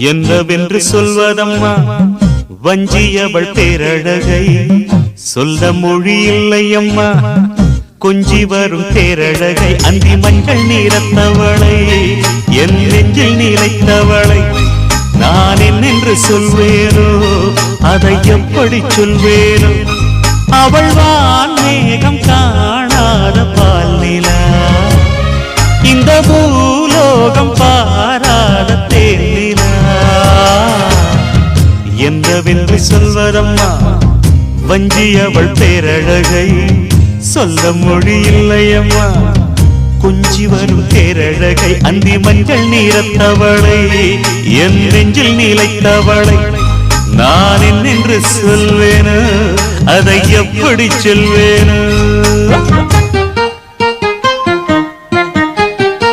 என்னவென்று சொல்வதம்மா வஞ்சியவள் பேரழகை சொல்ல மொழி இல்லையம்மா கொஞ்சி வரும் பேரழகை அந்தி மஞ்சள் நீரத்தவளை என் நெஞ்சில் நிலைத்தவளை நான் என்னென்று சொல்வேனோ அதை எப்படி சொல்வேனோ அவள் வான் மேகம் காணாத பால் நிலா இந்த பூலோகம் பாராத தேனிலா என்னவென்று சொல்வதம்மா வஞ்சியவள் பேரழகை சொல்ல மொழி இல்லையம்மா கொஞ்சி வரும் பேரழகை அந்தி மஞ்சள் நீரத்தவளை என் நெஞ்சில் நிலைத்தவளை நான் என்னென்று சொல்வேனோ அதை எப்படி சொல்வேனோ